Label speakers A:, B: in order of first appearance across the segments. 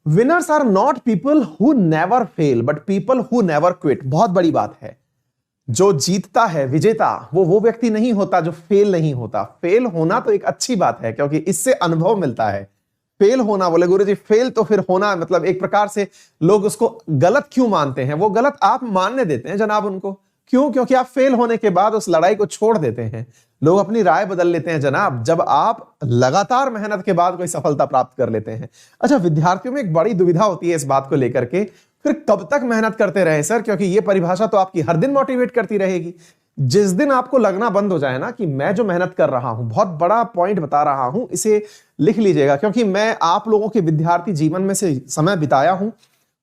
A: Winners are not people who never fail but people who never quit. बहुत बड़ी बात है। जो जीतता है, विजेता, वो व्यक्ति नहीं होता जो फेल नहीं होता। फेल होना तो एक अच्छी बात है क्योंकि इससे अनुभव मिलता है। फेल होना, बोले गुरुजी फेल तो फिर होना, मतलब एक प्रकार से लोग उसको गलत क्यों मानते हैं? वो गलत आप मानने देते हैं जनाब उनको। क्यों? क्योंकि आप फेल होने के बाद उस लड़ाई को छोड़ देते हैं। लोग अपनी राय बदल लेते हैं जनाब जब आप लगातार मेहनत के बाद कोई सफलता प्राप्त कर लेते हैं। अच्छा, विद्यार्थियों में एक बड़ी दुविधा होती है इस बात को लेकर के, फिर कब तक मेहनत करते रहे सर? क्योंकि ये परिभाषा तो आपकी हर दिन मोटिवेट करती रहेगी। जिस दिन आपको लगना बंद हो जाए ना कि मैं जो मेहनत कर रहा हूं, बहुत बड़ा पॉइंट बता रहा हूं, इसे लिख लीजिएगा क्योंकि मैं आप लोगों के विद्यार्थी जीवन में से समय बिताया हूं।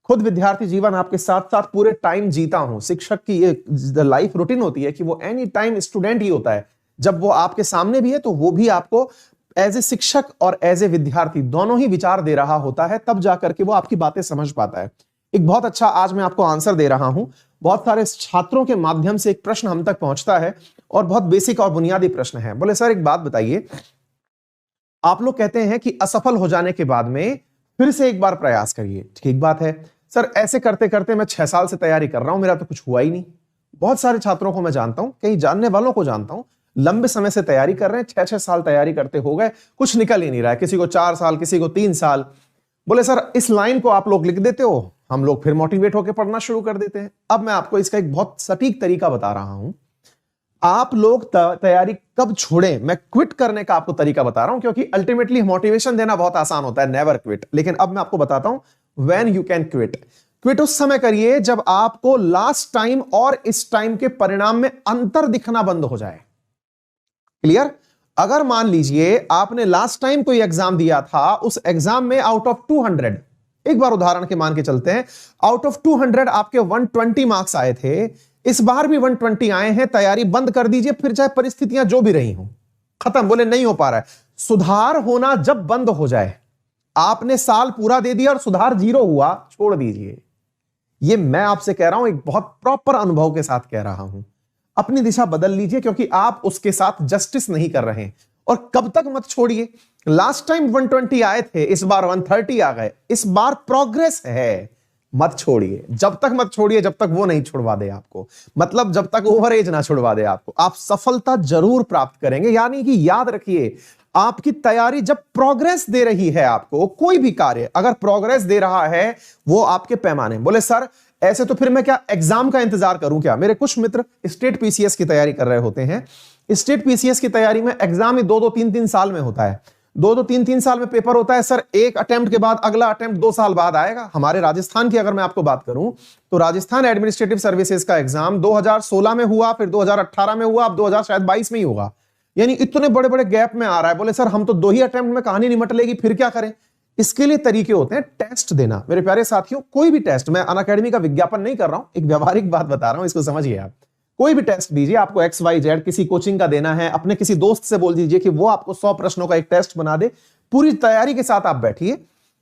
A: खुद विद्यार्थी जीवन आपके साथ साथ पूरे टाइम जीता हूं। शिक्षक की ये लाइफ रूटीन होती है कि वो एनी टाइम स्टूडेंट ही होता है। जब वो आपके सामने भी है तो वो भी आपको एज ए शिक्षक और एज ए विद्यार्थी दोनों ही विचार दे रहा होता है, तब जाकर के वो आपकी बातें समझ पाता है। एक बहुत अच्छा आज मैं आपको आंसर दे रहा हूं। बहुत सारे छात्रों के माध्यम से एक प्रश्न हम तक पहुंचता है और बहुत बेसिक और बुनियादी प्रश्न है। बोले सर एक बात बताइए, आप लोग कहते हैं कि असफल हो जाने के बाद में फिर से एक बार प्रयास करिए। ठीक बात है सर, ऐसे करते करते मैं 6 साल से तैयारी कर रहा हूं, मेरा तो कुछ हुआ ही नहीं। बहुत सारे छात्रों को मैं जानता हूं, कई जानने वालों को जानता हूं, लंबे समय से तैयारी कर रहे हैं, 6-6 साल तैयारी करते हो गए, कुछ निकल ही नहीं रहा है। किसी को 4 साल, किसी को 3 साल। बोले सर इस लाइन को आप लोग लिख देते हो, हम लोग फिर मोटिवेट होकर पढ़ना शुरू कर देते हैं। अब मैं आपको इसका एक बहुत सटीक तरीका बता रहा हूं। आप लोग तैयारी कब छोड़ें, मैं क्विट करने का आपको तरीका बता रहा हूं क्योंकि अल्टीमेटली मोटिवेशन देना बहुत आसान होता है, नेवर क्विट। लेकिन अब मैं आपको बताता हूं when you can quit. Quit उस समय करिए जब आपको लास्ट टाइम और इस टाइम के परिणाम में अंतर दिखना बंद हो जाए। क्लियर? अगर मान लीजिए आपने लास्ट टाइम कोई एग्जाम दिया था, उस एग्जाम में आउट ऑफ 200, एक बार उदाहरण के मान के चलते हैं, आउट ऑफ 200 आपके 120 मार्क्स आए थे, इस बार भी 120 आए हैं, तैयारी बंद कर दीजिए, फिर चाहे परिस्थितियां जो भी रही हो, खत्म। बोले नहीं हो पा रहा है। सुधार होना जब बंद हो जाए, आपने साल पूरा दे दिया और सुधार 0 हुआ, छोड़ दीजिए। ये मैं आपसे कह रहा हूं, एक बहुत प्रॉपर अनुभव के साथ कह रहा हूं। अपनी दिशा बदल लीजिए क्योंकि आप उसके साथ जस्टिस नहीं कर रहे हैं। और कब तक मत छोड़िए। लास्ट टाइम 120 आए थे, इस बार 130 आ गए, इस बार प्रोग्रेस है, मत छोड़िए। जब तक मत छोड़िए जब तक वो नहीं छुड़वा दे आपको, मतलब जब तक ओवरेज ना छुड़वा दे आपको। आप सफलता जरूर प्राप्त करेंगे। यानी कि याद रखिए, आपकी तैयारी जब प्रोग्रेस दे रही है, आपको कोई भी कार्य अगर प्रोग्रेस दे रहा है, वो आपके पैमाने। बोले सर ऐसे तो फिर मैं क्या एग्जाम का इंतजार करूं क्या? मेरे कुछ मित्र स्टेट पीसीएस की तैयारी कर रहे होते हैं। स्टेट पीसीएस की तैयारी में एग्जाम ही 2-2, 3-3 साल में होता है। 2-2, 3-3 साल में पेपर होता है सर। एक अटेम्प्ट के बाद अगला अटेम्प्ट 2 साल बाद आएगा। हमारे राजस्थान की अगर मैं आपको बात करूं तो राजस्थान एडमिनिस्ट्रेटिव सर्विसेज का एग्जाम 2016 में हुआ, फिर 2018 में हुआ, अब 2022 में ही होगा। यानी इतने बड़े बड़े गैप में आ रहा है। बोले सर हम तो 2 ही अटेम्प्ट में कहानी निमट लेगी, फिर क्या करें? इसके लिए तरीके होते हैं, टेस्ट देना। मेरे प्यारे साथियों, कोई भी टेस्ट, मैं अनअकैडमी का विज्ञापन नहीं कर रहा हूं, एक व्यवहारिक बात बता रहा हूं, इसको समझिए आप। कोई भी टेस्ट दीजिए, आपको XYZ किसी कोचिंग का देना है, अपने किसी दोस्त से बोल दीजिए कि वो आपको 100 प्रश्नों का एक टेस्ट बना दे। पूरी तैयारी के साथ आप बैठिए,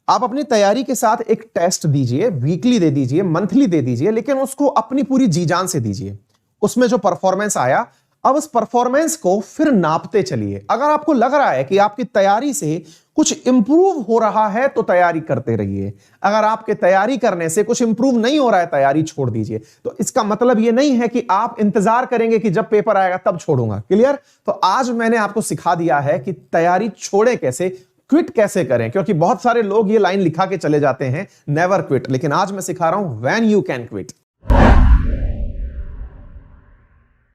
A: आप अपनी तैयारी के साथ एक टेस्ट दीजिए, वीकली दे दीजिए, मंथली दे दीजिए, लेकिन उसको अपनी पूरी जी जान से दीजिए। उसमें जो परफॉर्मेंस आया, अब उस परफॉर्मेंस को फिर नापते चलिए। अगर आपको लग रहा है कि आपकी तैयारी से कुछ इंप्रूव हो रहा है तो तैयारी करते रहिए। अगर आपके तैयारी करने से कुछ इंप्रूव नहीं हो रहा है, तैयारी छोड़ दीजिए। तो इसका मतलब यह नहीं है कि आप इंतजार करेंगे कि जब पेपर आएगा तब छोड़ूंगा। क्लियर? तो आज मैंने आपको सिखा दिया है कि तैयारी छोड़े कैसे, क्विट कैसे करें। क्योंकि बहुत सारे लोग ये लाइन लिखा के चले जाते हैं, नेवर क्विट, लेकिन आज मैं सिखा रहा हूं व्हेन यू कैन क्विट।